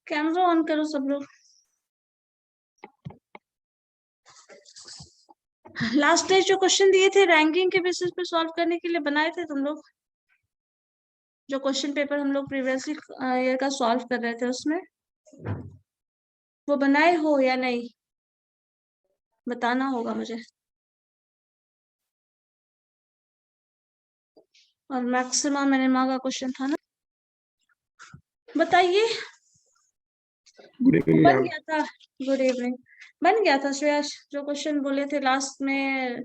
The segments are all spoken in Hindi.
कैमरा ऑन करो सब लोग। लास्ट डे जो क्वेश्चन दिए थे रैंकिंग के बेसिस पे सॉल्व करने के लिए बनाए थे तुम लोग, जो क्वेश्चन पेपर हम लोग प्रीवियसली ईयर का सॉल्व कर रहे थे उसमें, वो बनाए हो या नहीं बताना होगा मुझे। और मैक्सिमा मिनिमा का क्वेश्चन था ना, बताइए। गुड इवनिंग बन मैम। गया था, गुड इवनिंग। बन गया था श्रेयस, जो क्वेश्चन बोले थे लास्ट में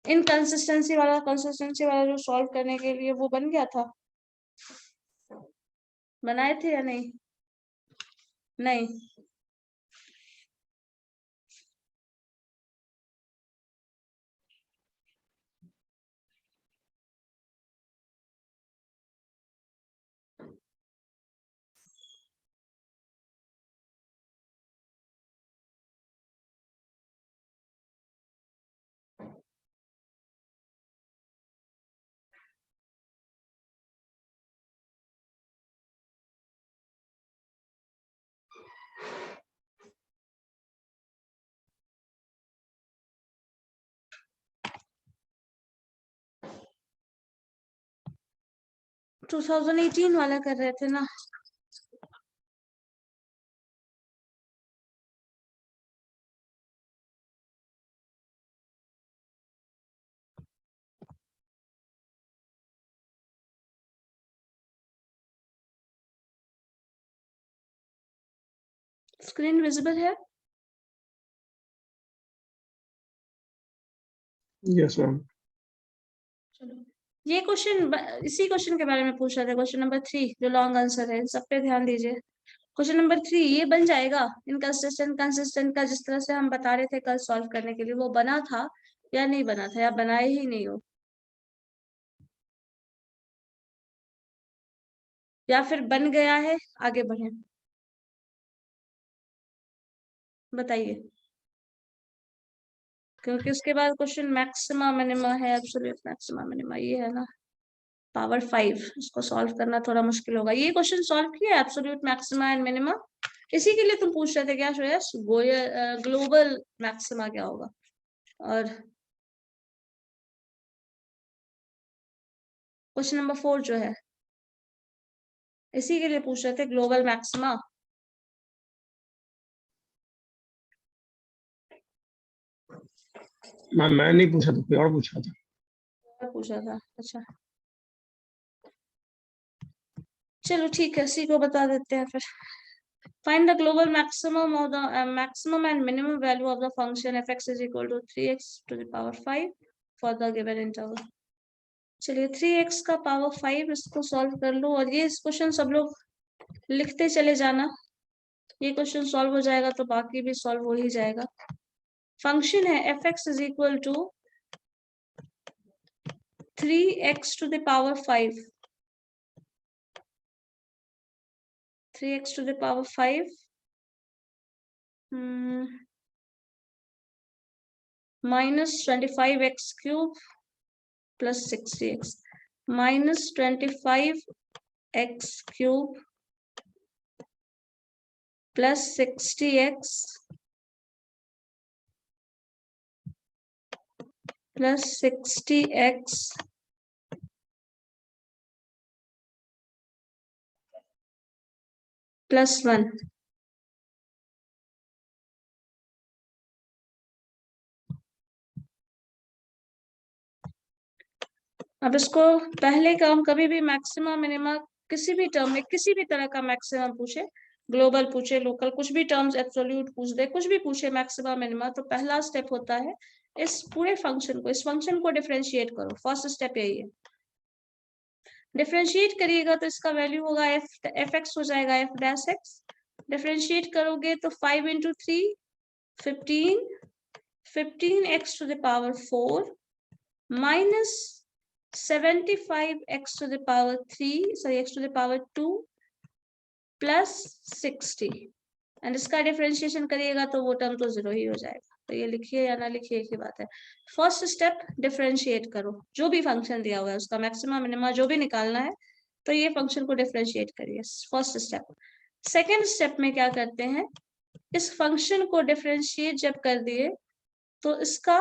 इनकंसिस्टेंसी वाला, कंसिस्टेंसी वाला जो सॉल्व करने के लिए, वो बन गया था, बनाए थे या नहीं? नहीं। टू 2018 वाला कर रहे थे ना? स्क्रीन विजिबल है? Yes ma'am. चलो, ये क्वेश्चन इसी क्वेश्चन के बारे में पूछ रहे थे, क्वेश्चन नंबर 3 जो लॉन्ग आंसर है, सब पे ध्यान दीजिए। क्वेश्चन नंबर 3 ये बन जाएगा इनकंसिस्टेंट कंसिस्टेंट का, जिस तरह से हम बता रहे थे कल सॉल्व करने के लिए, वो बना था या नहीं बना था, या बनाए ही नहीं हो, या फिर बन गया है? आगे बढ़े, बताइए, क्योंकि उसके बाद क्वेश्चन मैक्सिमा मिनिमा है, एब्सोल्यूट मैक्सिमा मिनिमा, ये है ना पावर 5, इसको सॉल्व करना थोड़ा मुश्किल होगा। ये क्वेश्चन सॉल्व किया एब्सोल्यूट मैक्सिमा एंड मिनिमा, इसी के लिए तुम पूछ रहे थे क्या श्रेयस, ग्लोबल मैक्सिमा क्या होगा? और क्वेश्चन नंबर 4 जो है, इसी के लिए पूछ रहे थे, ग्लोबल मैक्सिमा। मैं नहीं पूछा था, कोई और पूछा था। पूछा था, अच्छा चलो ठीक है, इसी को बता देते हैं फिर। Find the global maximum of the maximum and minimum value of the function f(x) is equal to 3x to the power 5 for the given interval। चलिए 3x का पावर 5 इसको सॉल्व कर लो, और ये इस क्वेश्चन सब लोग लिखते चले जाना, ये क्वेश्चन सॉल्व हो जाएगा तो बाकी भी सॉल्व हो ही जाएगा। फंक्शन है f(x) is equal to 3x to the power 5, 3x to the power 5 minus 25x cube plus 60x, minus 25x cube plus 60x plus 60x plus 1। अब इसको पहले का हम कभी भी मैक्सिमा मिनिमा किसी भी टर्म में किसी भी तरह का मैक्सिमम पूछे, ग्लोबल पूछे, लोकल, कुछ भी टर्म्स, एब्सोल्यूट पूछ दे, कुछ भी पूछे मैक्सिमा मिनिमा, तो पहला स्टेप होता है इस पूरे फंक्शन को, इस फंक्शन को डिफरेंशिएट करो। फर्स्ट स्टेप यही है, डिफरेंशिएट करिएगा तो इसका वैल्यू होगा एफ एक्स हो जाएगा एफ डैश एक्स। डिफरेंशिएट करोगे तो 5 into 3 15, 15x to the power 4 minus 75x to the power 3, sorry, x to the power 2 plus 60, and इसका डिफरेंशिएशन करिएगा तो वो टर्म तो 0 ही हो जाएगा। तो ये लिखिए या ना लिखिए एक ही बात है। फर्स्ट स्टेप डिफरेंशिएट करो, जो भी फंक्शन दिया हुआ है उसका मैक्सिमम मिनिमम जो भी निकालना है, तो ये फंक्शन को डिफरेंशिएट करिए, फर्स्ट स्टेप। सेकेंड स्टेप में क्या करते हैं, इस फंक्शन को डिफरेंशिएट जब कर दिए तो इसका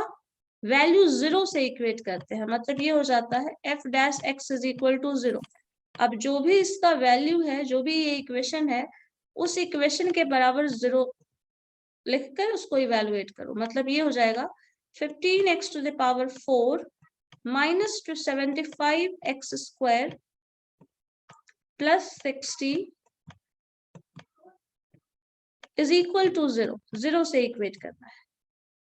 वैल्यू 0 से इक्वेट करते हैं, मतलब ये हो जाता है f dash x is equal to 0। अब जो भी इसका वैल्यू है, जो भी ये इक्वेशन है, उस इक्वेशन के बराबर 0 लिखकर उसको इवेलुएट करो, मतलब ये हो जाएगा 15x to the power 4 minus 75x square plus 60 is equal to 0। 0 से इक्वेट करना है।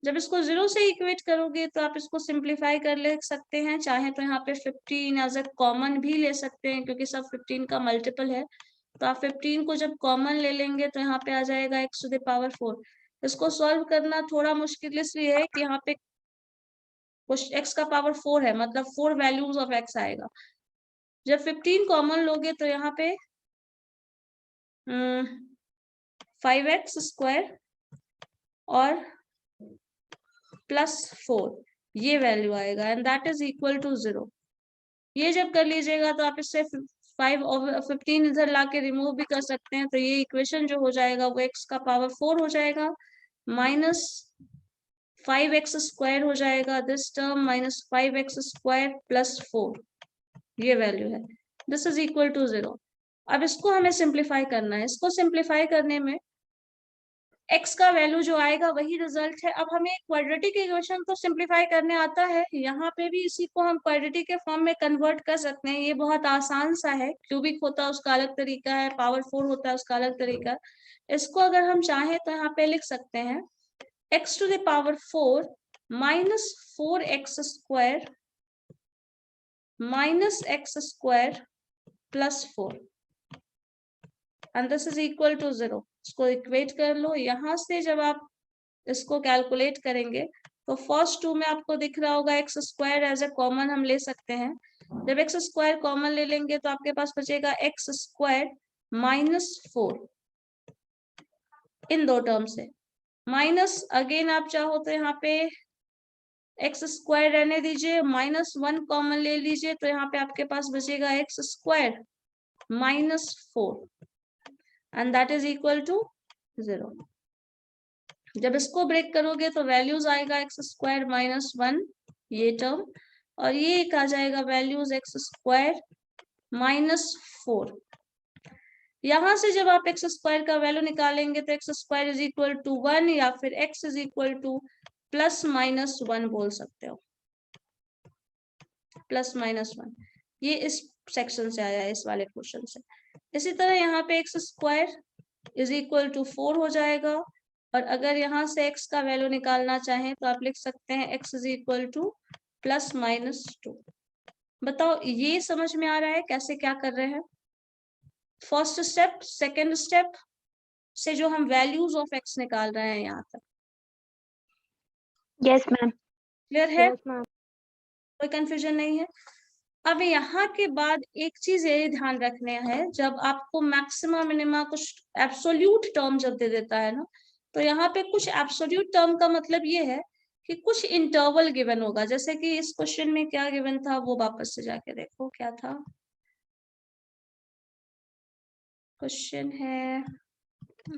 जब इसको 0 से इक्वेट करोगे तो आप इसको सिंप्लीफाई कर ले सकते हैं, चाहे तो यहाँ पे 15 एज ए कॉमन भी ले सकते हैं क्योंकि सब 15 का मल्टीपल है। तो आप 15 को जब कॉमन ले लेंगे तो यहाँ पे आ जाएगा x टू द पावर 4। इसको सॉल्व करना थोड़ा मुश्किल इसलिए है कि यहाँ पे x का पावर 4 है, मतलब 4 वैल्यूज ऑफ x आएगा। जब 15 कॉमन लोगे तो यहाँ पे 5x स्क्वायर और प्लस 4 ये वैल्यू आएगा, and that is equal to 0। ये जब कर लीजिएगा तो आप इससे 5 और 15 इधर लाके रिमूव भी कर सकते हैं, तो ये इक्वेशन जो हो जाएगा वो x का पावर 4 हो जाएगा माइनस 5x स्क्वायर हो जाएगा, this term minus 5x square plus 4 ये वैल्यू है, दिस इज इक्वल टू 0। अब इसको हमें सिंप्लीफाई करना है। इसको सिंप्लीफाई करने में x का वैल्यू जो आएगा वही रिजल्ट है। अब हमें क्वाड्रेटिक इक्वेशन तो सिंप्लीफाई करने आता है, यहाँ पे भी इसी को हम क्वाड्रेटिक के फॉर्म में कन्वर्ट कर सकते हैं। ये बहुत आसान सा है, क्यूबिक होता है उसका अलग तरीका है, पावर 4 होता है उसका अलग तरीका है। इसको अगर हम चाहें तो यहाँ पे लिख सकते हैं x to the power 4 minus 4x square minus x square plus 4 and this is equal to 0। इसको इक्वेट कर लो। यहाँ से जब आप इसको कैलकुलेट करेंगे तो फर्स्ट 2 में आपको दिख रहा होगा x square as a common हम ले सकते हैं। जब x स्क्वायर कॉमन ले लेंगे तो आपके पास बचेगा x स्क्वायर माइनस 4 इन दो टर्म से, माइनस अगेन आप चाहो तो यहाँ पे x स्क्वायर रहने दीजिए, माइनस 1 कॉमन ले लीजिए, तो यहाँ पे आपके पास बचेगा x square minus 4 and that is equal to 0। जब इसको ब्रेक करोगे तो वैल्यूज आएगा एक्स स्क्वायर माइनस 1 ये टर्म, और ये एक आ जाएगा वैल्यूज एक्स स्क्वायर माइनस 4। यहां से जब आप एक्स स्क्वायर का वैल्यू निकालेंगे तो x square is equal to 1 या फिर x is equal to plus minus 1 बोल सकते हो, प्लस माइनस 1। ये इस सेक्शन से आया है, इस वाले क्वेश्चन से। इसी तरह यहाँ पे x square is equal to 4 हो जाएगा, और अगर यहाँ से x का वैल्यू निकालना चाहें तो आप लिख सकते हैं x is equal to plus minus 2। बताओ ये समझ में आ रहा है कैसे क्या कर रहे हैं? फर्स्ट स्टेप सेकेंड स्टेप से जो हम वैल्यूज ऑफ x निकाल रहे हैं यहाँ तक। Yes ma'am. क्लियर है? कोई कंफ्यूजन नहीं है? अब यहाँ के बाद एक चीज ये ध्यान रखने है, जब आपको मैक्सिमम मिनिमा कुछ एब्सोल्यूट टर्म जब दे देता है ना, तो यहाँ पे कुछ एब्सोल्यूट टर्म का मतलब ये है कि कुछ इंटरवल गिवन होगा। जैसे कि इस क्वेश्चन में क्या गिवन था वो वापस से जाके देखो क्या था। क्वेश्चन है,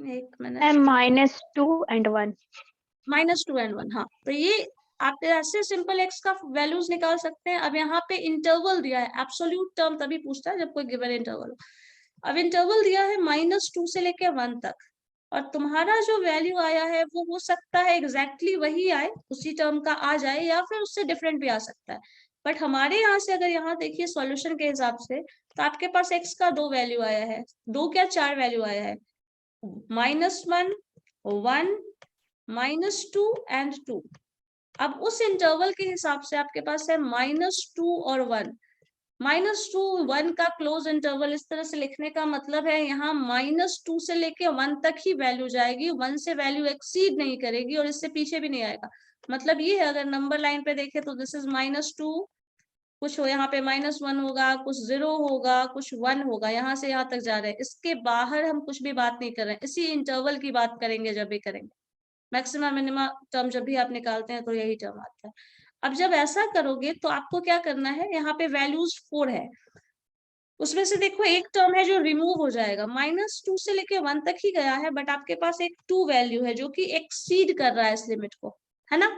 एक मिनट, -2 and 1। -2 and 1। हाँ, तो ये आप ऐसे सिंपल x का वैल्यूज निकाल सकते हैं। अब यहाँ पे इंटरवल दिया है, एब्सोल्यूट टर्म तभी पूछता है जब कोई गिवन इंटरवल हो। अब इंटरवल दिया है -2 से लेके 1 तक, और तुम्हारा जो वैल्यू आया है वो हो सकता है एग्जैक्टली वही आए, उसी टर्म का आ जाए, या फिर उससे डिफरेंट भी आ सकता है। बट हमारे यहाँ से अगर यहाँ देखिए सॉल्यूशन के हिसाब से, तो आपके पास x का 2 वैल्यू आया है, 2 क्या 4 वैल्यू आया है, -1 1 -2 एंड 2। अब उस इंटरवल के हिसाब से आपके पास है -2 और 1। -2 1 का क्लोज इंटरवल इस तरह से लिखने का मतलब है यहाँ -2 से लेके 1 तक ही वैल्यू जाएगी, 1 से वैल्यू एक्सीड नहीं करेगी और इससे पीछे भी नहीं आएगा। मतलब ये है, अगर नंबर लाइन पे देखे तो दिस इज -2 कुछ हो यहाँ पे -1 होगा, कुछ 0 होगा, कुछ 1 होगा, यहाँ से यहाँ तक जा रहे हैं। इसके बाहर हम कुछ भी बात नहीं कर रहे हैं, इसी इंटरवल की बात करेंगे जब भी करेंगे। मैक्सिमम मिनिमम टर्म जब भी आप निकालते हैं तो यही टर्म आता है। अब जब ऐसा करोगे तो आपको क्या करना है, यहाँ पे वैल्यूज 4 है, उसमें से देखो एक टर्म है जो रिमूव हो जाएगा, -2 से लेके 1 तक ही गया है, बट आपके पास एक 2 वैल्यू है जो कि एक्सीड कर रहा है इस लिमिट को, है ना।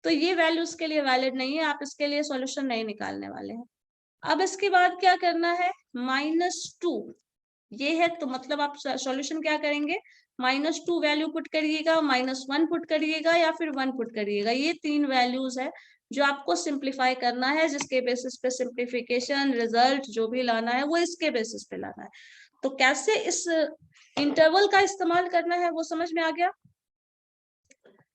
तो ये वैल्यू इसके लिए वैलिड नहीं है, आप इसके लिए सॉल्यूशन नहीं निकालने वाले हैं। अब इसके बाद क्या करना है, -2 ये है, तो मतलब आप सॉल्यूशन क्या करेंगे, -2 वैल्यू पुट करिएगा, -1 पुट करिएगा या फिर 1 पुट करिएगा। ये 3 वैल्यूज है जो आपको सिंप्लीफाई करना है, जिसके बेसिस पे सिंप्लीफिकेशन रिजल्ट जो भी लाना है वो इसके बेसिस पे लाना है। तो कैसे इस इंटरवल का इस्तेमाल करना है वो समझ में आ गया।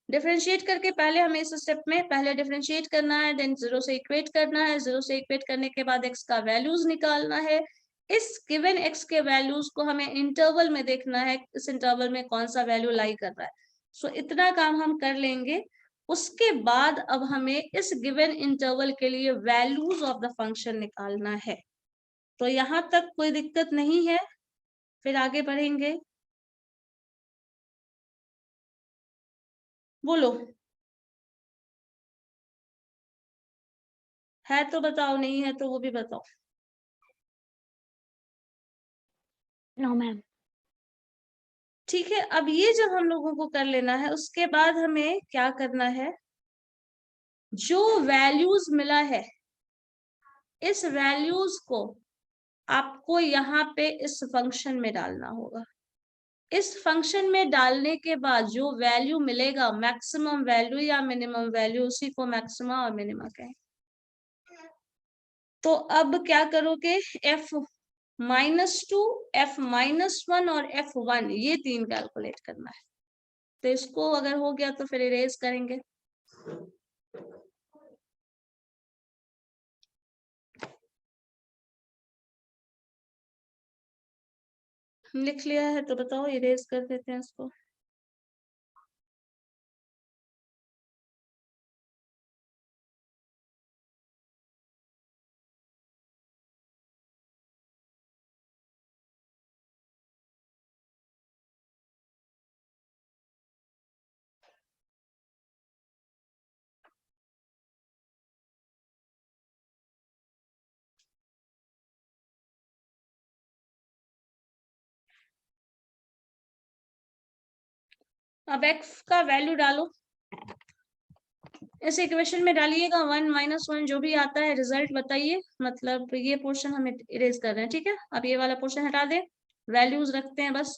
डिफरेंशिएट करके पहले हमें इस स्टेप में पहले डिफरेंशिएट करना है, देन 0 से इक्वेट करना है, 0 से इक्वेट करने के बाद x का वैल्यूज निकालना है। इस गिवन x के वैल्यूज को हमें इंटरवल में देखना है, इस इंटरवल में कौन सा वैल्यू लाई कर रहा है। सो इतना काम हम कर लेंगे। उसके बाद अब हमें इस गिवन इंटरवल के लिए वैल्यूज ऑफ द फंक्शन निकालना है। तो यहां तक कोई दिक्कत नहीं है, फिर आगे बढ़ेंगे। बोलो, है तो बताओ, नहीं है तो वो भी बताओ। No, ma'am. ठीक है, अब ये जब हम लोगों को कर लेना है, उसके बाद हमें क्या करना है, जो वैल्यूज मिला है इस वैल्यूज को आपको यहाँ पे इस फंक्शन में डालना होगा। इस फंक्शन में डालने के बाद जो वैल्यू मिलेगा, मैक्सिमम वैल्यू या मिनिमम वैल्यू, उसी को मैक्सिमा और मिनिमा कहें। तो अब क्या करोगे, f-2, f-1 और f1 ये 3 कैलकुलेट करना है। तो इसको अगर हो गया तो फिर इरेज करेंगे। लिख लिया है तो बताओ, इरेज कर देते हैं इसको। अब x का वैल्यू डालो, इस इक्वेशन में डालिएगा, 1 -1 जो भी आता है रिजल्ट बताइए। मतलब ये पोर्शन हम इरेज कर रहे हैं, ठीक है। अब ये वाला पोर्शन हटा दे, वैल्यूज रखते हैं बस।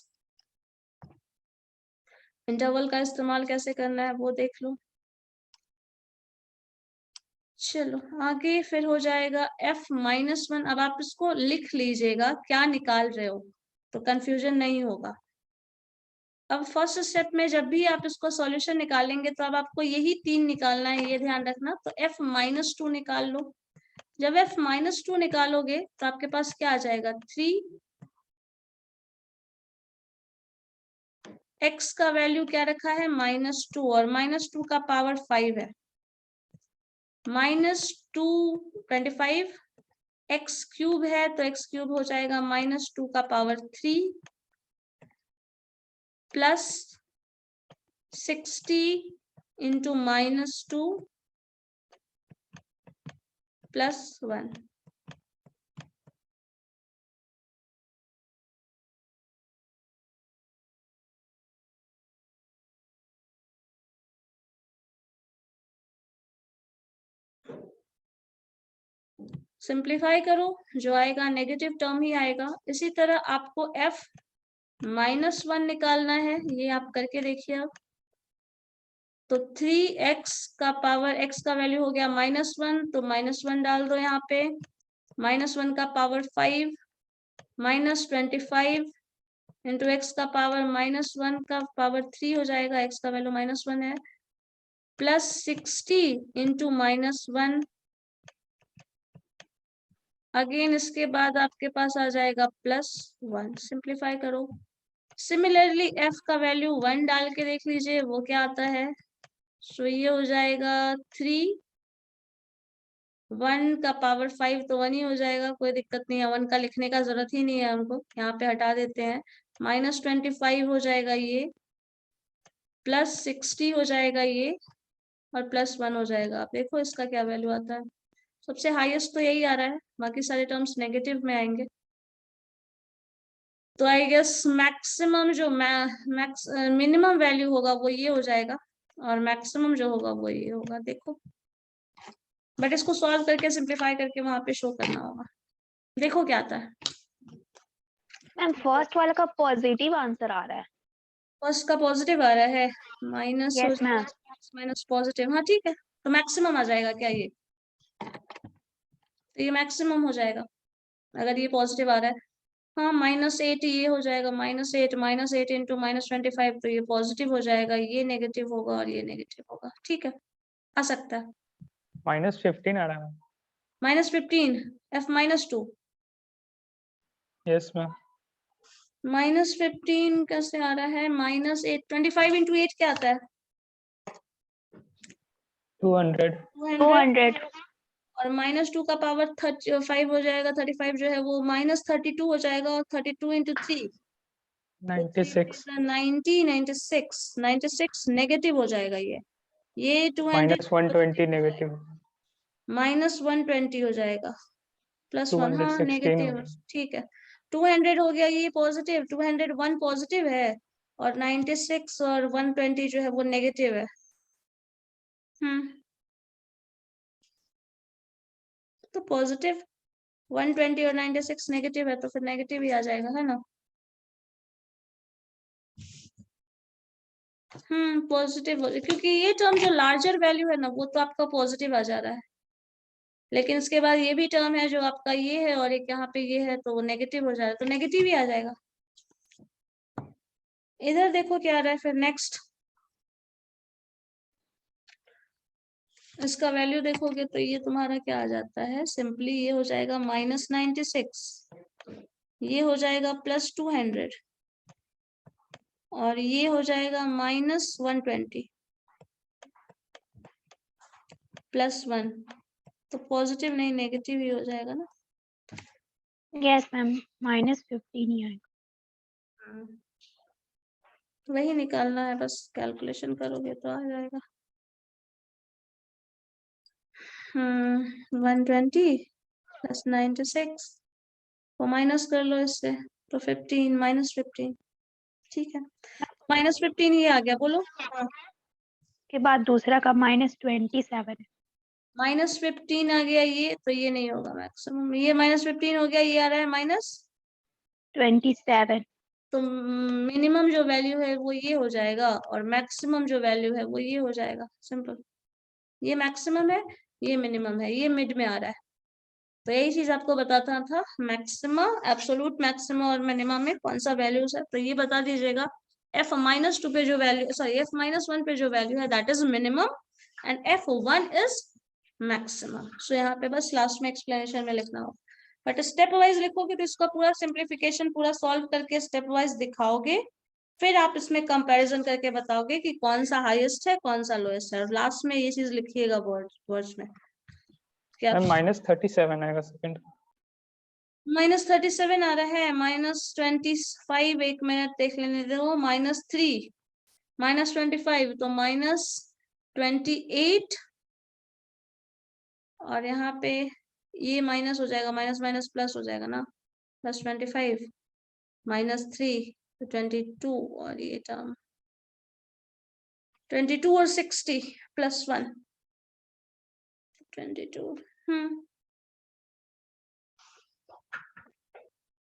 इंटरवल का इस्तेमाल कैसे करना है वो देख लो। चलो आगे फिर हो जाएगा f-1। अब आप इसको लिख लीजिएगा क्या निकाल रहे हो, तो कंफ्यूजन नहीं होगा। अब फर्स्ट स्टेप में जब भी आप इसको सॉल्यूशन निकालेंगे तो अब आपको यही 3 निकालना है, ये ध्यान रखना। तो f-2 निकाल लो। जब f-2 निकालोगे तो आपके पास क्या आ जाएगा, 3। x का वैल्यू क्या रखा है, -2, और -2 का पावर 5 है। -2 25, x क्यूब है तो x क्यूब हो जाएगा -2 का power 3 plus 60 into -2 plus 1। Simplify करो, जो आएगा नेगेटिव टर्म ही आएगा। इसी तरह आपको f-1 निकालना है, ये आप करके देखिए। अब तो 3x का पावर, x का वैल्यू हो गया -1, तो -1 डाल दो यहाँ पे। -1 का पावर 5 -25 इंटू x का पावर -1 का पावर 3 हो जाएगा, x का वैल्यू -1 है, प्लस 60 इंटू -1। अगेन इसके बाद आपके पास आ जाएगा +1। सिंप्लीफाई करो। सिमिलरली f का वैल्यू 1 डाल के देख लीजिए वो क्या आता है। सो ये हो जाएगा 3 1 का पावर 5 तो 1 ही हो जाएगा, कोई दिक्कत नहीं है, 1 का लिखने का जरूरत ही नहीं है हमको, यहाँ पे हटा देते हैं। -25 हो जाएगा ये, +60 हो जाएगा ये, और +1 हो जाएगा। आप देखो इसका क्या वैल्यू आता है। सबसे हाईएस्ट तो यही आ रहा है, बाकी सारे टर्म्स नेगेटिव में आएंगे। तो आई गेस मैक्सिमम जो मिनिमम वैल्यू होगा वो ये हो जाएगा, और मैक्सिमम जो होगा वो ये होगा। देखो, बट इसको सॉल्व करके सिंप्लीफाई करके वहां पे शो करना होगा। देखो क्या आता है। मैम फर्स्ट वाला का पॉजिटिव आंसर आ रहा है। फर्स्ट का पॉजिटिव आ रहा है, माइनस हो यस मैम। माइनस पॉजिटिव, हाँ ठीक है। तो मैक्सिमम आ जाएगा क्या ये? तो ये मैक्सिमम हो जाएगा अगर ये पॉजिटिव आ रहा है। हाँ, -8 ये हो जाएगा, -8 इंटू -25, तो ये पॉजिटिव हो जाएगा, ये नेगेटिव होगा और ये नेगेटिव होगा। ठीक है, आ सकता है। -15 आ रहा है। -15 F-2। Yes ma'am. -15 कैसे आ रहा है? -8 25 इंटू 8 क्या आता है? 200। 200। और -2 का पावर 35 हो जाएगा, 35 जो है वो -32 हो जाएगा, और 32 इंटू 3 96। 96 नेगेटिव हो जाएगा ये 200 -120 नेगेटिव। -120 हो जाएगा, +1, हाँ 216 नेगेटिव। ठीक है, 200 हो गया ये पॉजिटिव, 201 पॉजिटिव है, और 96 और 120 जो है वो नेगेटिव है। तो पॉजिटिव 120 और 96 नेगेटिव है, तो फिर नेगेटिव ही आ जाएगा, है ना? पॉजिटिव, क्योंकि ये टर्म जो लार्जर वैल्यू है ना, वो तो आपका पॉजिटिव आ जा रहा है, लेकिन इसके बाद ये भी टर्म है जो आपका ये है, और एक यहाँ पे ये है, तो वो नेगेटिव हो जा रहा है, तो नेगेटिव ही आ जाएगा। इधर देखो क्या आ रहा है फिर नेक्स्ट। इसका वैल्यू देखोगे तो ये तुम्हारा क्या आ जाता है, सिंपली ये हो जाएगा -96, ये हो जाएगा +200, और ये हो जाएगा -120 +1, तो पॉजिटिव नहीं नेगेटिव ही हो जाएगा ना। यस मैम, -15 ही आएगा। वही निकालना है, बस कैलकुलेशन करोगे तो आ जाएगा। 120 + 96 को माइनस कर लो इससे, तो 15 -15। ठीक है, -15 ये आ गया, बोलो। के बाद दूसरा का -27 है। -15 आ गया ये, तो ये नहीं होगा मैक्सिमम, ये -15 हो गया, ये आ रहा है -27। तो मिनिमम जो वैल्यू है वो ये हो जाएगा, और मैक्सिमम जो वैल्यू है वो ये हो जाएगा। सिंपल, ये मैक्सिमम है, ये मिनिमम है, ये मिड में आ रहा है। तो यही चीज आपको बताता था, मैक्सिमा, एब्सोलूट मैक्सिमा और मिनिमा में कौन सा वैल्यूज है, तो ये बता दीजिएगा। F-2 पे जो वैल्यू, सॉरी F-1 पे जो वैल्यू है that is minimum, and F1 is maximum. So यहाँ पे बस लास्ट में एक्सप्लेनेशन में लिखना होगा, बट स्टेप वाइज लिखोगे तो इसका पूरा सिंप्लीफिकेशन पूरा सॉल्व करके स्टेप वाइज दिखाओगे, फिर आप इसमें कंपैरिजन करके बताओगे कि कौन सा हाईएस्ट है कौन सा लोएस्ट है, और लास्ट में ये चीज लिखिएगा वर्ड्स में क्या। मैम -37 आएगा सेकंड। -37 आ रहा है, -25, एक मिनट देख लेने दो, -3 -25 तो -28, और यहाँ पे ये माइनस हो जाएगा, माइनस माइनस प्लस हो जाएगा ना, +25 -3 तो 22, और ये टर्म 22 और 60 +1 22।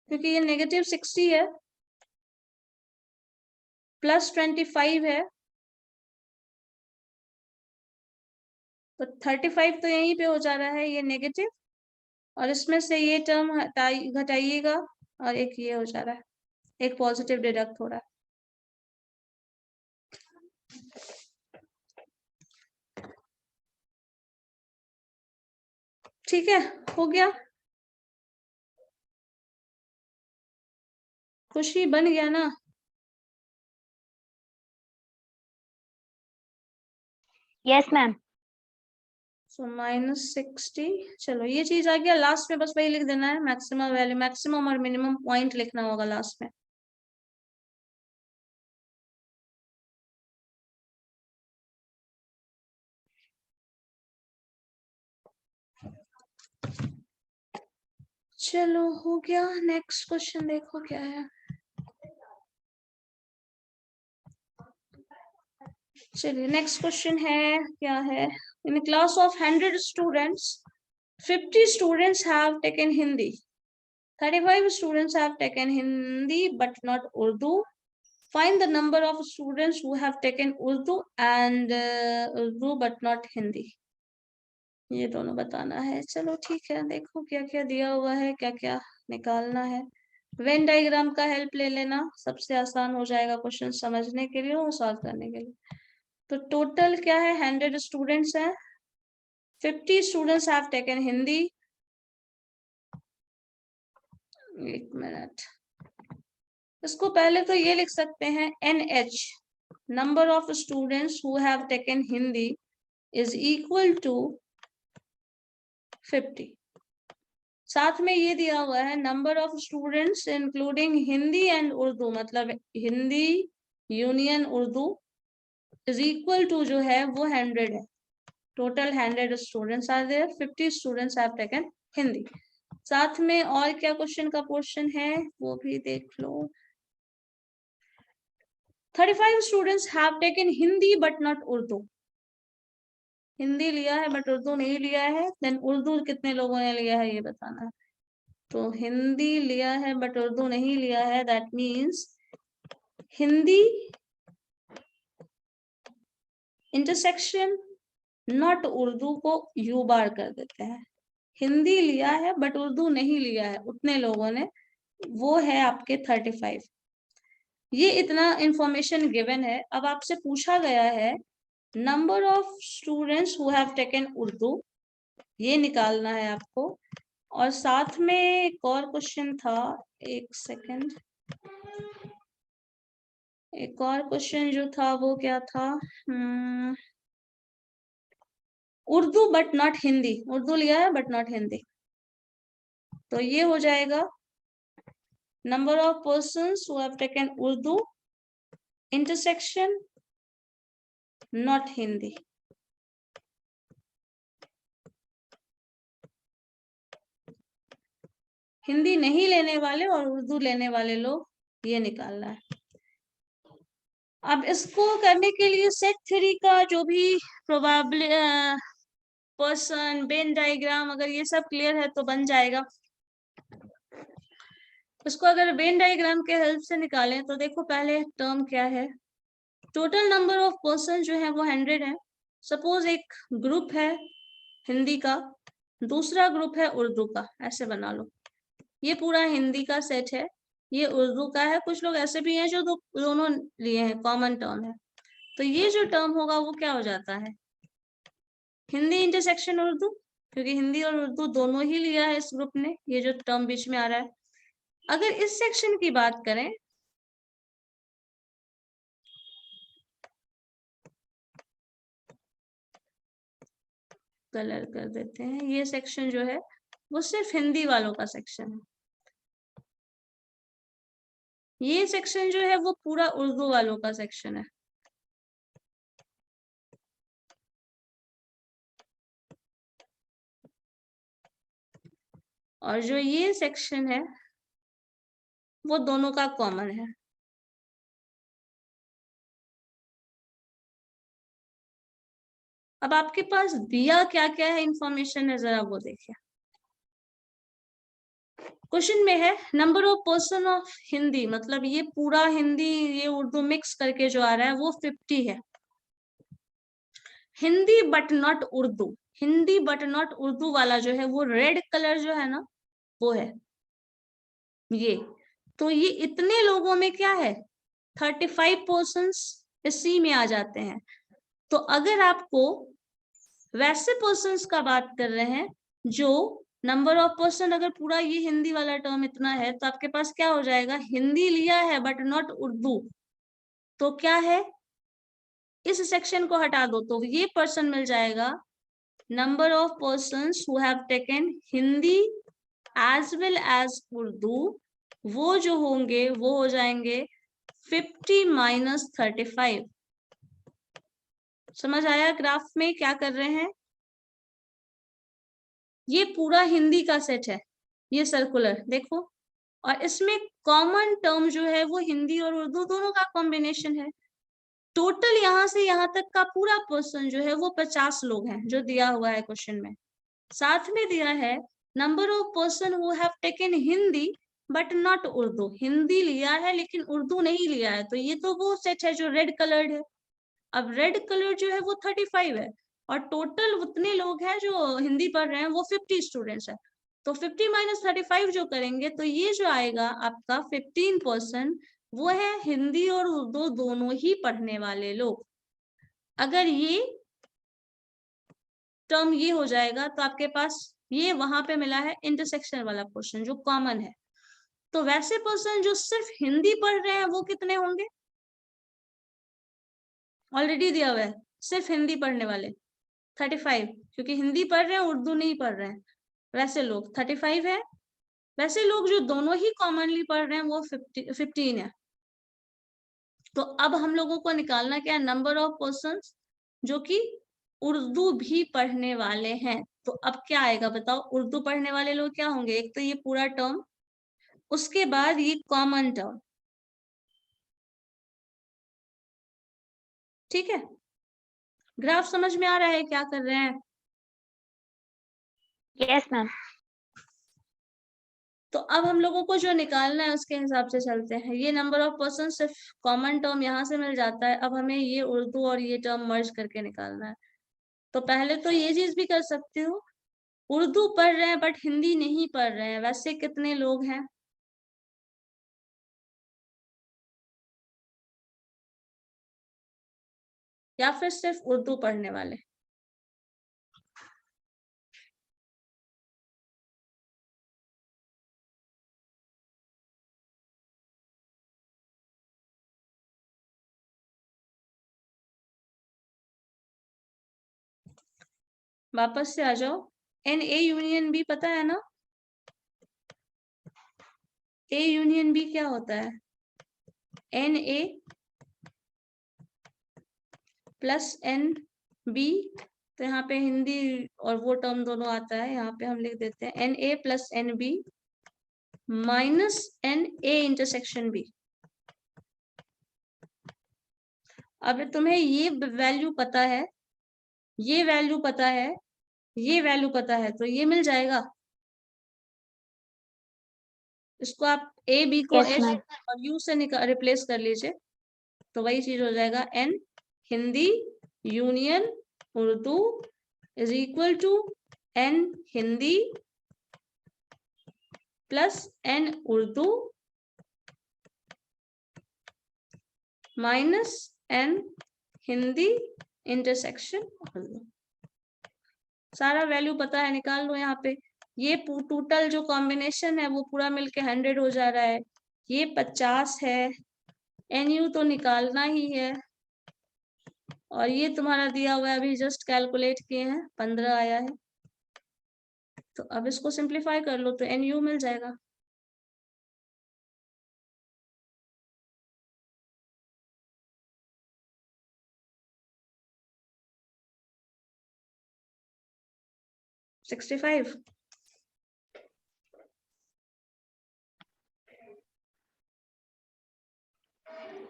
क्योंकि ये -60 है, +25 है, तो 35 तो यहीं पे हो जा रहा है ये नेगेटिव, और इसमें से ये टर्म घटाइएगा, और एक ये हो जा रहा है, एक पॉजिटिव डिडक्ट हो रहा है। ठीक है, हो गया, खुशी बन गया ना? Yes ma'am. सो -60। चलो ये चीज आ गया, लास्ट में बस वही लिख देना है, मैक्सिमम वैल्यू, मैक्सिमम और मिनिमम पॉइंट लिखना होगा लास्ट में। चलो हो गया, नेक्स्ट क्वेश्चन देखो क्या है। चलिए नेक्स्ट क्वेश्चन है, क्या है, in class of 100 students 50 students have taken Hindi, 35 students have taken Hindi but not Urdu. Find the number of students who have taken Urdu and Urdu but not Hindi. ये दोनों बताना है। चलो ठीक है, देखो क्या क्या दिया हुआ है, क्या क्या निकालना है। वेन डायग्राम का हेल्प ले लेना, सबसे आसान हो जाएगा क्वेश्चन समझने के लिए और सॉल्व करने के लिए। तो टोटल क्या है, 100 स्टूडेंट्स हैं, 50 स्टूडेंट्स हैव टेकन हिंदी। एक मिनट, इसको पहले तो ये लिख सकते हैं, NH number of students who have taken Hindi is equal to 50। साथ में ये दिया हुआ है number of students including Hindi and Urdu, मतलब Hindi union Urdu is equal to जो है वो 100 है। Total 100 students are there, 50 students have taken Hindi. साथ में और क्या क्वेश्चन का पोर्शन है वो भी देख लो। 35 students have taken Hindi but not Urdu, Hindi लिया है बट उर्दू नहीं लिया है। देन उर्दू कितने लोगों ने लिया है ये बताना है। तो हिंदी लिया है बट उर्दू नहीं लिया है, that means Hindi intersection not Urdu को यू बार कर देते हैं। हिंदी लिया है बट उर्दू नहीं लिया है उतने लोगों ने, वो है आपके 35। ये इतना इंफॉर्मेशन गिवन है। अब आपसे पूछा गया है number of students who have taken Urdu, ये निकालना है आपको। और साथ में एक और क्वेश्चन था, एक सेकंड, एक और क्वेश्चन जो था वो क्या था, उर्दू बट नॉट हिंदी, उर्दू लिया है बट नॉट हिंदी। तो ये हो जाएगा number of persons who have taken Urdu intersection not Hindi. Hindi नहीं लेने वाले और उर्दू लेने वाले लोग, ये निकालना है। अब इसको करने के लिए सेट थ्योरी का जो भी प्रोबेबली पर्सन वेन डायग्राम, अगर ये सब क्लियर है तो बन जाएगा। इसको अगर वेन डायग्राम के हेल्प से निकालें तो देखो पहले टर्म क्या है, टोटल नंबर ऑफ पर्सन जो है वो 100 है। सपोज एक ग्रुप है हिंदी का, दूसरा ग्रुप है उर्दू का, ऐसे बना लो। ये पूरा हिंदी का सेट है, ये उर्दू का है। कुछ लोग ऐसे भी हैं जो दोनों लिए हैं, कॉमन टर्म है। तो ये जो टर्म होगा वो क्या हो जाता है, हिंदी इंटरसेक्शन उर्दू, क्योंकि हिंदी और उर्दू दोनों ही लिया है इस ग्रुप ने, ये जो टर्म बीच में आ रहा है। अगर इस सेक्शन की बात करें, कलर कर देते हैं, ये सेक्शन जो है वो सिर्फ हिंदी वालों का सेक्शन है। ये सेक्शन जो है वो पूरा उर्दू वालों का सेक्शन है। और जो ये सेक्शन है वो दोनों का कॉमन है। अब आपके पास दिया क्या क्या है इंफॉर्मेशन है, जरा वो देखिए। क्वेश्चन में है number of person of Hindi, मतलब ये पूरा हिंदी ये उर्दू मिक्स करके जो आ रहा है वो 50 है। Hindi but not Urdu, Hindi but not Urdu वाला जो है वो रेड कलर जो है ना वो है ये। तो ये इतने लोगों में क्या है, 35 पर्सन्स इसी में आ जाते हैं। तो अगर आपको वैसे पर्सन्स का बात कर रहे हैं जो नंबर ऑफ पर्सन, अगर पूरा ये हिंदी वाला टर्म इतना है तो आपके पास क्या हो जाएगा, हिंदी लिया है बट नॉट उर्दू, तो क्या है, इस सेक्शन को हटा दो तो ये पर्सन मिल जाएगा number of persons who have taken Hindi as well as Urdu, वो जो होंगे वो हो जाएंगे 50 minus 35। समझ आया ग्राफ में क्या कर रहे हैं? ये पूरा हिंदी का सेट है, ये सर्कुलर देखो, और इसमें कॉमन टर्म जो है वो हिंदी और उर्दू दोनों का कॉम्बिनेशन है। टोटल यहाँ से यहाँ तक का पूरा पर्सन जो है वो 50 लोग हैं जो दिया हुआ है क्वेश्चन में। साथ में दिया है number of person who have taken Hindi but not Urdu, Hindi लिया है लेकिन उर्दू नहीं लिया है, तो ये तो वो सेट है जो रेड कलर्ड है। अब रेड कलर जो है वो 35 है, और टोटल उतने लोग हैं जो हिंदी पढ़ रहे हैं वो 50 स्टूडेंट्स है। तो 50 माइनस 35 जो करेंगे तो ये जो आएगा आपका 15%, वो है हिंदी और उर्दू दोनों ही पढ़ने वाले लोग। अगर ये टर्म ये हो जाएगा तो आपके पास ये वहां पे मिला है इंटरसेक्शन वाला पोर्शन जो कॉमन है। तो वैसे पर्सन जो सिर्फ हिंदी पढ़ रहे हैं वो कितने होंगे? ऑलरेडी दिया हुआ है, सिर्फ हिंदी पढ़ने वाले 35, क्योंकि हिंदी पढ़ रहे हैं उर्दू नहीं पढ़ रहे हैं, वैसे लोग 35 है। वैसे लोग जो दोनों ही कॉमनली पढ़ रहे हैं वो 15 है। तो अब हम लोगों को निकालना क्या है? नंबर ऑफ पर्संस जो कि उर्दू भी पढ़ने वाले हैं। तो अब क्या आएगा बताओ? उर्दू पढ़ने वाले लोग क्या होंगे? एक तो ये पूरा टर्म, उसके बाद ये कॉमन टर्म, ठीक है? ग्राफ समझ में आ रहा है क्या कर रहे हैं? Yes, ma'am. तो अब हम लोगों को जो निकालना है उसके हिसाब से चलते हैं। ये नंबर ऑफ पर्सन सिर्फ कॉमन टर्म यहाँ से मिल जाता है, अब हमें ये उर्दू और ये टर्म मर्ज करके निकालना है। तो पहले तो ये चीज भी कर सकते हो, उर्दू पढ़ रहे हैं बट हिंदी नहीं पढ़ रहे हैं, वैसे कितने लोग हैं? या फिर सिर्फ उर्दू पढ़ने वाले? वापस से आ जाओ। NA यूनियन B पता है ना? A यूनियन B क्या होता है? NA प्लस NB, तो यहाँ पे हिंदी और वो टर्म दोनों आता है, यहाँ पे हम लिख देते हैं NA plus NB minus NA intersection B। अब तुम्हें ये वैल्यू पता है, ये वैल्यू पता है, ये वैल्यू पता है, तो ये मिल जाएगा। इसको आप AB को Yes, H ma'am. और U से रिप्लेस कर लीजिए, तो वही चीज हो जाएगा। N Hindi union Urdu is equal to N Hindi plus N Urdu minus N Hindi intersection Urdu. सारा वैल्यू पता है, निकाल लो यहाँ पे। ये टोटल जो कॉम्बिनेशन है वो पूरा मिलके 100 हो जा रहा है, ये 50 है, NU तो निकालना ही है, और ये तुम्हारा दिया हुआ है, अभी जस्ट कैलकुलेट किए हैं 15 आया है। तो अब इसको सिंप्लीफाई कर लो तो NU मिल जाएगा। $65।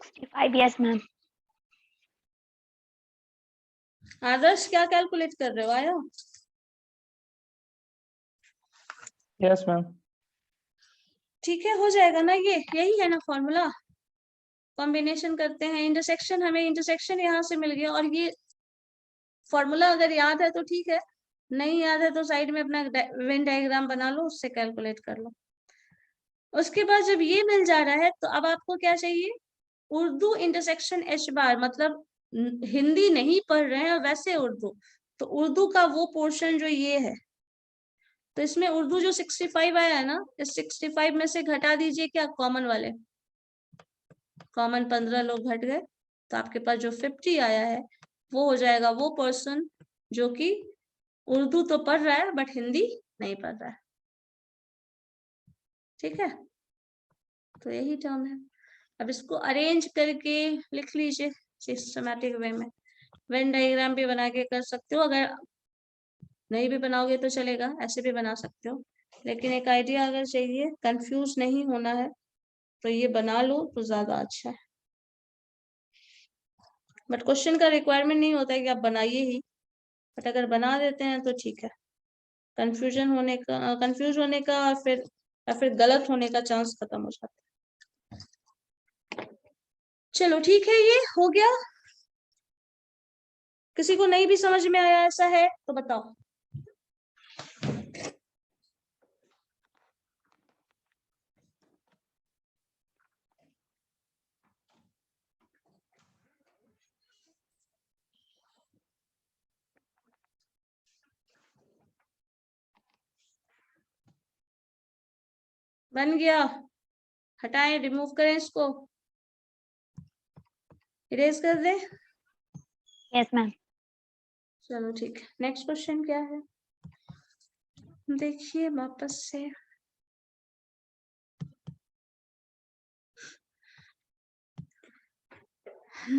65, yes, ma'am. आदर्श क्या कैलकुलेट कर रहे हो? आया? Yes, ma'am. ठीक है, हो जाएगा ना? ये यही है ना फॉर्मूला। कॉम्बिनेशन करते हैं, इंटरसेक्शन, हमें इंटरसेक्शन यहाँ से मिल गया, और ये फॉर्मूला अगर याद है तो ठीक है, नहीं याद है तो साइड में अपना वेन डायग्राम बना लो, उससे कैलकुलेट कर लो। उसके बाद जब ये मिल जा रहा है तो अब आपको क्या चाहिए? उर्दू इंटरसेक्शन H बार, मतलब हिंदी नहीं पढ़ रहे हैं वैसे उर्दू, तो उर्दू का वो पोर्शन जो ये है, तो इसमें उर्दू जो 65 आया है ना, इस 65 में से घटा दीजिए क्या? कॉमन वाले, कॉमन 15 लोग घट गए, तो आपके पास जो 50 आया है वो हो जाएगा वो पर्सन जो कि उर्दू तो पढ़ रहा है बट हिंदी नहीं पढ़ रहा है, ठीक है। तो यही टर्म है। अब इसको अरेंज करके लिख लीजिए सिस्टमैटिक वे में। वेन डायग्राम भी बना के कर सकते हो, अगर नहीं भी बनाओगे तो चलेगा, ऐसे भी बना सकते हो, लेकिन एक आइडिया अगर चाहिए, कंफ्यूज नहीं होना है, तो ये बना लो तो ज्यादा अच्छा है। बट क्वेश्चन का रिक्वायरमेंट नहीं होता है कि आप बनाइए ही, बट अगर बना देते हैं तो ठीक है। कंफ्यूज होने का और फिर गलत होने का चांस खत्म हो जाता है। चलो ठीक है, ये हो गया। किसी को नहीं भी समझ में आया ऐसा है तो बताओ। बन गया? हटाएं, रिमूव करें इसको, इरेज कर दें? Yes, ma'am. चलो ठीक है, नेक्स्ट क्वेश्चन क्या है देखिए वापस से।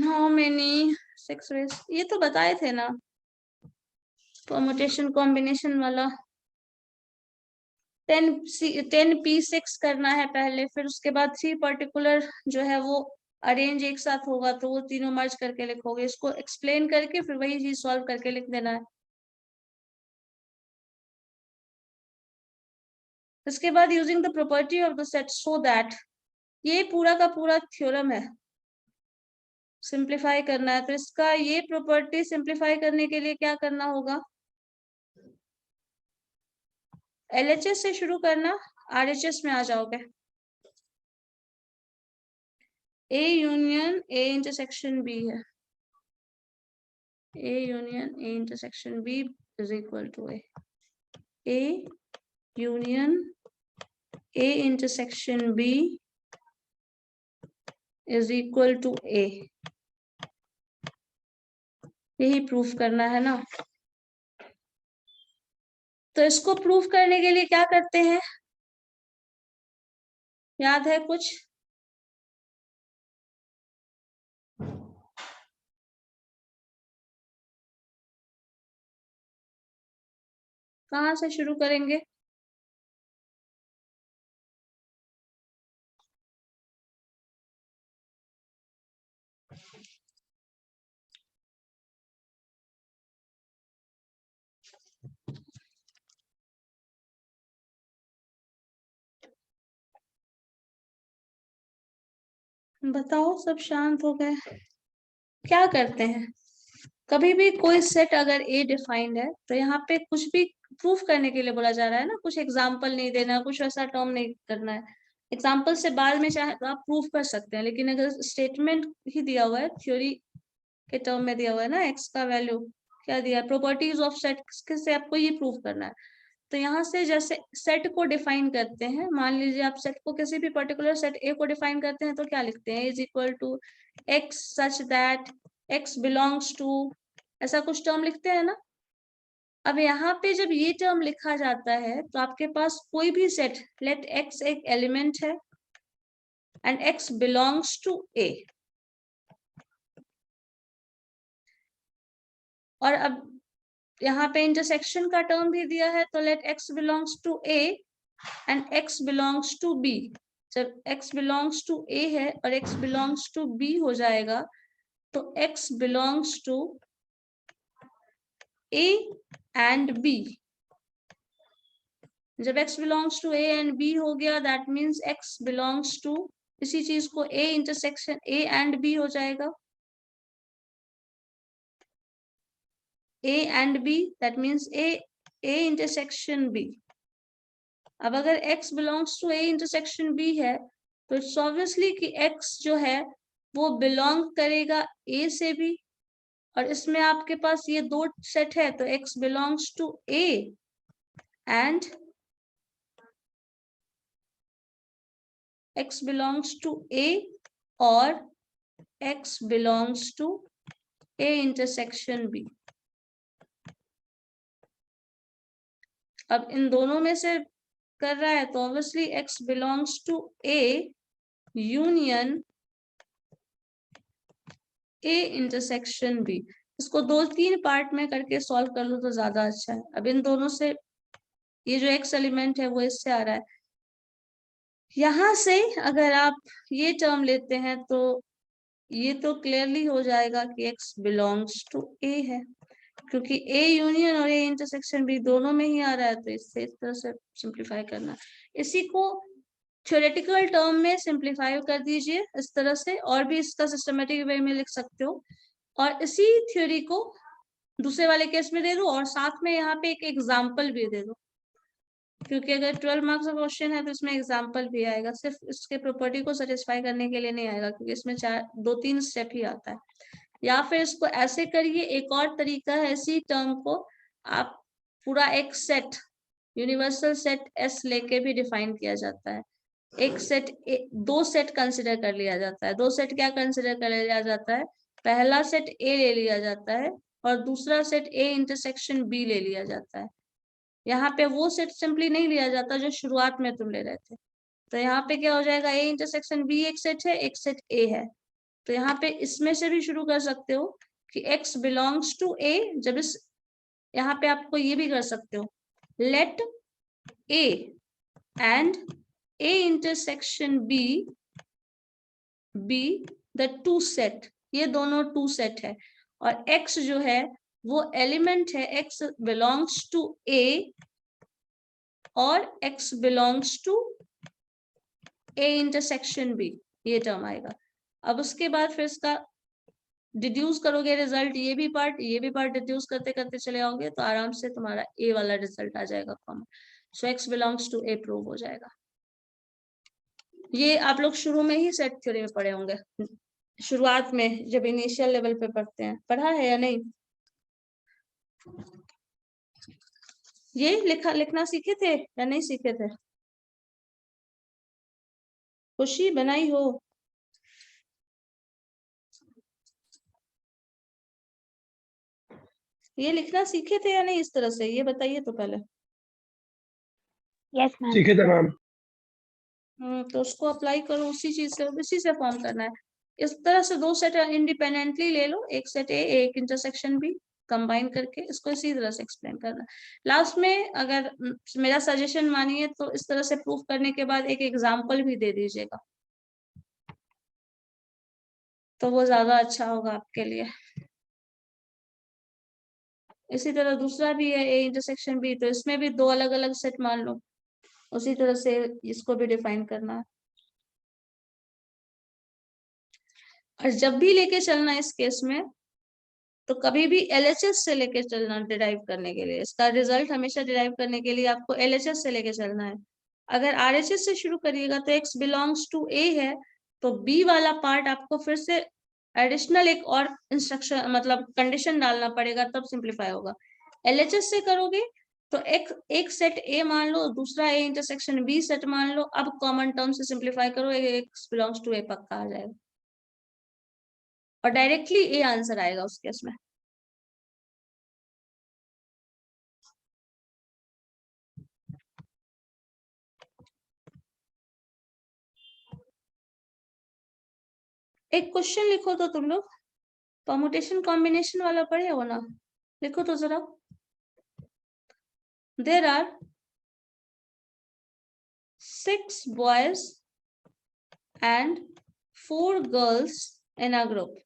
हाउ मेनी 6 ways, ये तो बताए थे ना, परमुटेशन कॉम्बिनेशन वाला। 10p6 करना है पहले, फिर उसके बाद 3 पर्टिकुलर जो है वो अरेंज एक साथ होगा, तो वो तीनों मर्ज करके लिखोगे, इसको एक्सप्लेन करके फिर वही चीज सॉल्व करके लिख देना है। उसके बाद using the property of the set so that, ये पूरा का पूरा थ्योरम है, सिंप्लीफाई करना है। तो इसका ये प्रॉपर्टी सिंप्लीफाई करने के लिए क्या करना होगा, LHS से शुरू करना, RHS में आ जाओगे। A union A intersection B है, A union A intersection B is equal to A union A intersection B is equal to A। यही प्रूफ करना है ना। तो इसको प्रूफ करने के लिए क्या करते हैं, याद है कुछ? कहाँ से शुरू करेंगे? बताओ, सब शांत हो गए। क्या करते हैं, कभी भी कोई सेट अगर A डिफाइंड है तो यहाँ पे कुछ भी प्रूफ करने के लिए बोला जा रहा है ना, कुछ एग्जाम्पल नहीं देना, कुछ ऐसा टर्म नहीं करना है। एग्जाम्पल से बाद में चाहे तो आप प्रूफ कर सकते हैं, लेकिन अगर स्टेटमेंट ही दिया हुआ है, थ्योरी के टर्म में दिया हुआ है ना, x का वैल्यू क्या दिया है, प्रॉपर्टीज ऑफ सेट से आपको ये प्रूफ करना है। तो यहाँ से जैसे सेट को डिफाइन करते हैं, मान लीजिए आप सेट को किसी भी पर्टिकुलर सेट A को डिफाइन करते हैं, तो क्या लिखते हैं, is equal to x such that x belongs to, ऐसा कुछ टर्म लिखते हैं ना। अब यहाँ पे जब ये टर्म लिखा जाता है तो आपके पास कोई भी सेट, लेट x एक एलिमेंट है and x belongs to A, और अब यहाँ पे इंटरसेक्शन का टर्म भी दिया है, तो let x belongs to A and x belongs to B। जब x बिलोंग्स टू A है और x बिलोंग्स टू B हो जाएगा, तो x belongs to A and B। जब x belongs to A and B हो गया, that means x belongs to, इसी चीज को A intersection A and B हो जाएगा, A and B, that means A intersection B। अब अगर x belongs to A intersection B है, तो इट्स ऑब्वियसली कि x जो है वो बिलोंग करेगा A से भी, और इसमें आपके पास ये दो सेट है, तो x belongs to A and x belongs to A और x belongs to A intersection B। अब इन दोनों में से कर रहा है तो obviously x belongs to A union A intersection B। इसको 2-3 पार्ट में करके सॉल्व कर लो तो ज्यादा अच्छा है। अब इन दोनों से ये जो x एलिमेंट है वो इससे आ रहा है, यहां से अगर आप ये टर्म लेते हैं तो ये तो क्लियरली हो जाएगा कि x बिलोंग्स टू A है, क्योंकि A यूनियन और A इंटरसेक्शन B दोनों में ही आ रहा है, तो इससे इस तरह से सिंप्लीफाई करना। इसी को थ्योरेटिकल टर्म में सिंप्लीफाई कर दीजिए इस तरह से, और भी इसका सिस्टमेटिक वे में लिख सकते हो, और इसी थ्योरी को दूसरे वाले केस में दे दो और साथ में यहाँ पे एक एग्जाम्पल भी दे दो, क्योंकि अगर 12 मार्क्स का क्वेश्चन है तो इसमें एग्जाम्पल भी आएगा, सिर्फ इसके प्रॉपर्टी को सेटिस्फाई करने के लिए नहीं आएगा, क्योंकि इसमें 2-3 स्टेप ही आता है। या फिर इसको ऐसे करिए, एक और तरीका है, इसी टर्म को आप पूरा एक सेट, यूनिवर्सल सेट S लेके भी डिफाइन किया जाता है। एक सेट दो सेट कंसिडर कर लिया जाता है। दो सेट क्या कंसिडर कर लिया जाता है? पहला सेट A ले लिया जाता है और दूसरा सेट A इंटरसेक्शन B ले लिया जाता है। यहाँ पे वो सेट सिंपली नहीं लिया जाता जो शुरुआत में तुम ले रहे थे। तो यहाँ पे क्या हो जाएगा, A इंटरसेक्शन B एक सेट है, एक सेट A है। तो यहाँ पे इसमें से भी शुरू कर सकते हो कि x बिलोंग्स टू A। जब इस यहाँ पे आपको ये भी कर सकते हो, let A and A intersection B be the two set, ये दोनों टू सेट है, और x जो है वो एलिमेंट है, x बिलोंग्स टू A और x belongs to A intersection B, ये टर्म आएगा। अब उसके बाद फिर इसका डिड्यूस करोगे रिजल्ट, ये भी पार्ट डिड्यूस करते करते चले आओगे तो आराम से तुम्हारा A वाला रिजल्ट आ जाएगा common. So x belongs to A prove हो जाएगा। ये आप लोग शुरू में ही सेट थ्योरी में पढ़े होंगे, शुरुआत में जब इनिशियल लेवल पे पढ़ते हैं, पढ़ा है या नहीं? ये लिखना सीखे थे या नहीं सीखे थे? खुशी बनाई हो? ये लिखना सीखे थे या नहीं इस तरह से, ये बताइए तो पहले। Yes, ma'am. सीखे थे मैम। तो उसको अप्लाई करो, उसी चीज से, इसी से फॉर्म करना है। इस तरह से दो सेट इंडिपेंडेंटली ले लो, एक सेट ए एक इंटरसेक्शन बी, कंबाइन करके इसको इसी तरह से एक्सप्लेन करना। लास्ट में अगर मेरा सजेशन मानिए तो इस तरह से प्रूफ करने के बाद एक एग्जाम्पल भी दे दीजिएगा, तो वो ज्यादा अच्छा होगा आपके लिए। इसी तरह दूसरा भी है ए इंटरसेक्शन बी, तो इसमें भी दो अलग अलग सेट मान लो, उसी तरह से इसको भी डिफाइन करना है। और जब भी लेके चलना इस केस में, तो कभी भी LHS से लेके चलना डिराइव करने के लिए, इसका रिजल्ट हमेशा डिराइव करने के लिए आपको LHS से लेके चलना है। अगर RHS से शुरू करिएगा तो x बिलोंग्स टू A है, तो B वाला पार्ट आपको फिर से एडिशनल एक और इंस्ट्रक्शन मतलब कंडीशन डालना पड़ेगा, तब सिंप्लीफाई होगा। LHS से करोगे तो एक सेट A मान लो, दूसरा A इंटरसेक्शन B सेट मान लो, अब कॉमन टर्म से सिंप्लीफाई करो, x बिलोंग्स टू A पक्का आ जाएगा और डायरेक्टली A आंसर आएगा उस केस में। एक क्वेश्चन लिखो तो तुम लोग, परमुटेशन कॉम्बिनेशन वाला पढ़े हो ना, लिखो तो जरा। There are 6 boys and 4 girls in a group.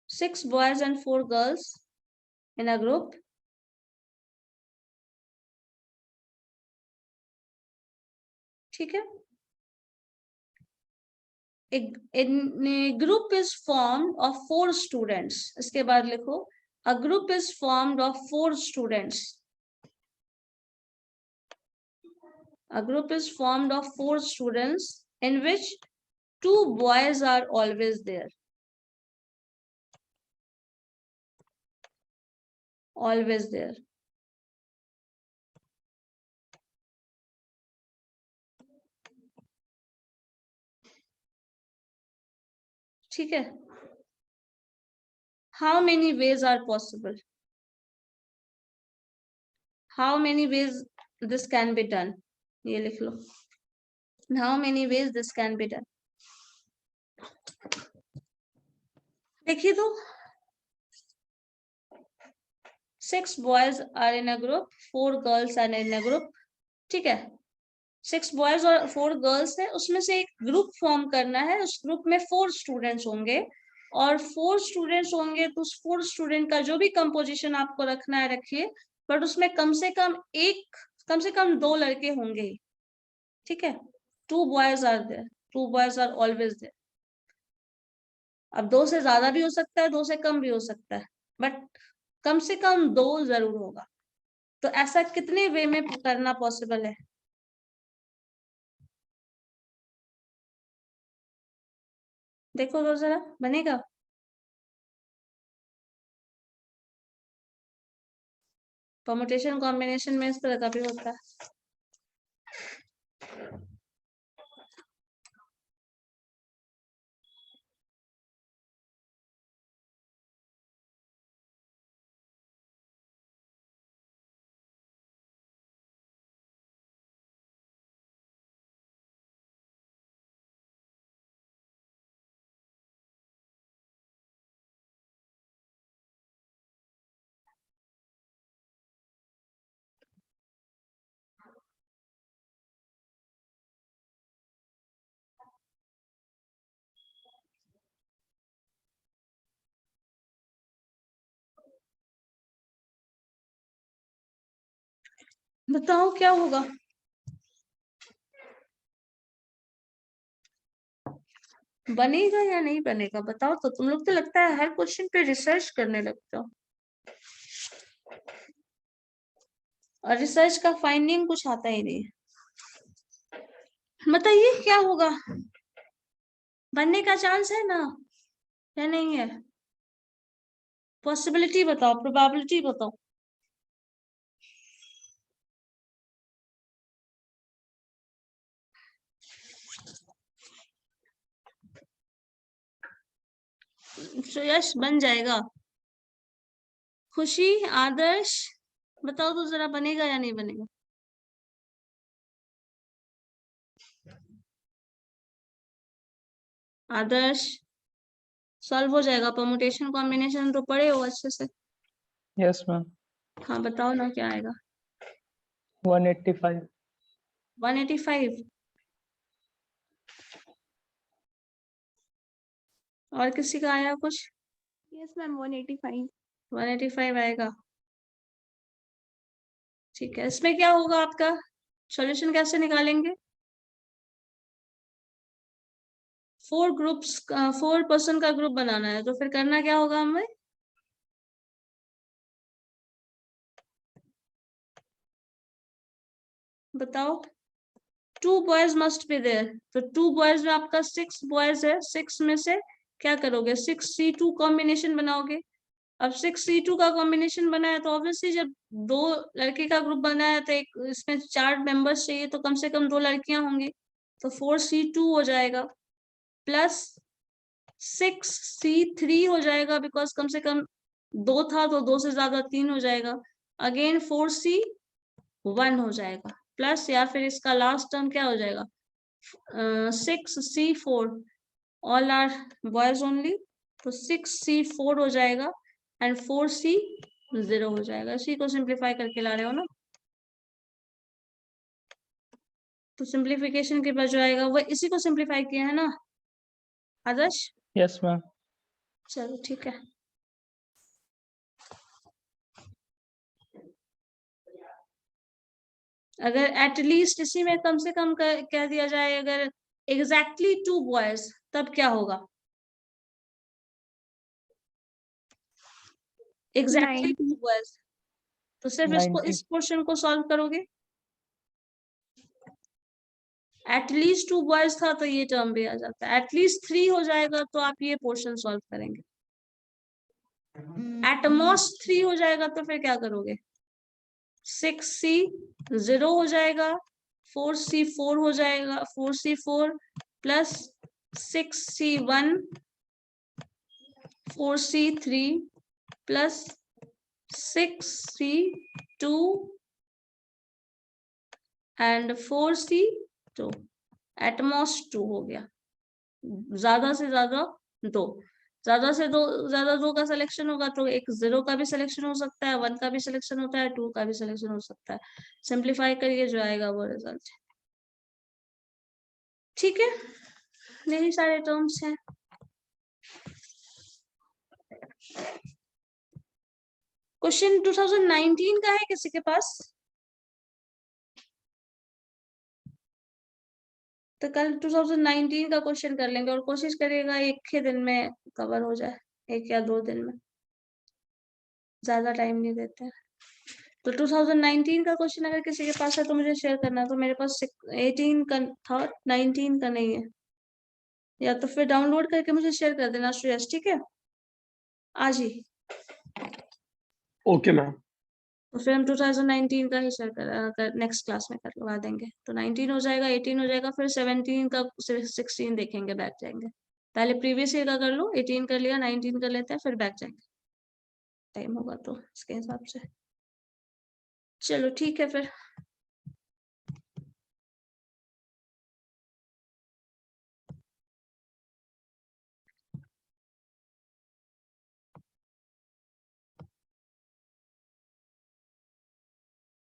6 boys and 4 girls in a group. ठीक है, a group is formed of 4 students. इसके बाद लिखो a group is formed of 4 students. A group is formed of 4 students in which 2 boys are always there. Always there. ठीक है, how many ways are possible? How many ways this can be done, ये लिख लो, how many ways this can be done. देखिए तो 6 boys are in a group, 4 girls are in a group, ठीक है। 6 boys और 4 girls है, उसमें से एक ग्रुप फॉर्म करना है, उस ग्रुप में 4 स्टूडेंट्स होंगे और 4 स्टूडेंट्स होंगे, तो उस 4 स्टूडेंट का जो भी कंपोजिशन आपको रखना है रखिए, बट उसमें कम से कम 2 लड़के होंगे, ठीक है। 2 boys are there, 2 boys are always there। अब 2 से ज्यादा भी हो सकता है, 2 से कम भी हो सकता है, बट कम से कम 2 जरूर होगा। तो ऐसा कितने वे में करना पॉसिबल है? देखो तो जरा, बनेगा? परमुटेशन कॉम्बिनेशन में इस तरह का भी होता है। बताओ क्या होगा? बनेगा या नहीं बनेगा बताओ तो। तुम लोग तो लगता है हर क्वेश्चन पे रिसर्च करने लगते हो, और रिसर्च का फाइंडिंग कुछ आता ही नहीं है। बताइए क्या होगा? बनने का चांस है ना या नहीं है? पॉसिबिलिटी बताओ, प्रोबेबिलिटी बताओ। तो यश बन जाएगा। खुशी, आदर्श, बताओ तो जरा, बनेगा या नहीं बनेगा? आदर्श, सॉल्व हो जाएगा? परमुटेशन कॉम्बिनेशन तो पढ़े हो अच्छे से। Yes, ma'am. हाँ बताओ ना क्या आएगा? 185. 185। और किसी का आया कुछ? Yes, ma'am, 185. 185 आएगा, ठीक है। इसमें क्या होगा आपका? सॉल्यूशन कैसे निकालेंगे? 4 पर्सन का ग्रुप बनाना है, तो फिर करना क्या होगा हमें? बताओ। 2 boys मस्ट बी देयर, तो 2 boys में आपका 6 boys है, 6 में से क्या करोगे? 6C2 कॉम्बिनेशन बनाओगे। अब 6C2 का कॉम्बिनेशन बना है, तो ऑब्वियसली जब 2 लड़के का ग्रुप बना है तो एक इसमें 4 मेंबर्स चाहिए, तो कम से कम 2 लड़कियां होंगी, तो 4C2 हो जाएगा, प्लस 6C3 हो जाएगा, बिकॉज कम से कम 2 था, तो 2 से ज्यादा 3 हो जाएगा। अगेन 4C1 हो जाएगा, प्लस या फिर इसका लास्ट टर्म क्या हो जाएगा? 6C4, all are boys only, तो 6C4 हो जाएगा एंड 4C0 हो जाएगा। इसी को सिंप्लीफाई करके ला रहे हो ना, तो सिंप्लीफिकेशन के बाद जो आएगा वो इसी को सिंप्लीफाई किया है ना आदर्श? Yes, ma'am. चलो ठीक है। अगर एटलीस्ट इसी में कम से कम कह दिया जाए, अगर एग्जैक्टली 2 बॉयज, तब क्या होगा? एग्जैक्टली 2 बॉयज, तो सिर्फ इसको, 90. इस क्वेश्चन को सॉल्व करोगे। एटलीस्ट 2 बॉयज था तो ये टर्म भी आ जाता है, एटलीस्ट 3 हो जाएगा तो आप ये पोर्शन सॉल्व करेंगे, एटमोस्ट 3 हो जाएगा तो फिर क्या करोगे? 6C0 हो जाएगा, 4C4 हो जाएगा, 4C4 plus 6C1, 4C3 plus 6C2 and 4C2 Atmos 2 हो गया, ज्यादा से ज्यादा 2, ज्यादा से ज्यादा 2 का सिलेक्शन होगा तो एक 0 का भी सिलेक्शन हो सकता है, 1 का भी सिलेक्शन होता है, 2 का भी सिलेक्शन हो सकता है। सिंप्लीफाई करिए जो आएगा वो रिजल्ट। ठीक है, यही सारे टर्म्स हैं। क्वेश्चन 2019 का है किसी के पास? तो कल 2019 का क्वेश्चन कर लेंगे और कोशिश करिएगा एक ही दिन में कवर हो जाए, 1 या 2 दिन में, ज्यादा टाइम नहीं देते हैं। तो 2019 का क्वेश्चन अगर किसी के पास है तो मुझे शेयर करना। तो मेरे पास 18 का था, 19 का नहीं है, या तो फिर डाउनलोड करके मुझे शेयर कर देना श्रेयस, ठीक है? आज ही। Okay ma'am. तो फिर हम 2019 का ही शेयर कर नेक्स्ट क्लास में करवा देंगे। तो 19 हो जाएगा, 18 हो जाएगा, फिर 17 का 16 देखेंगे, बैक जाएंगे। पहले प्रीवियस ईयर का कर लो, 18 कर लिया, 19 कर लेते हैं, फिर बैक जाएंगे, टाइम होगा तो इसके हिसाब से। चलो ठीक है फिर।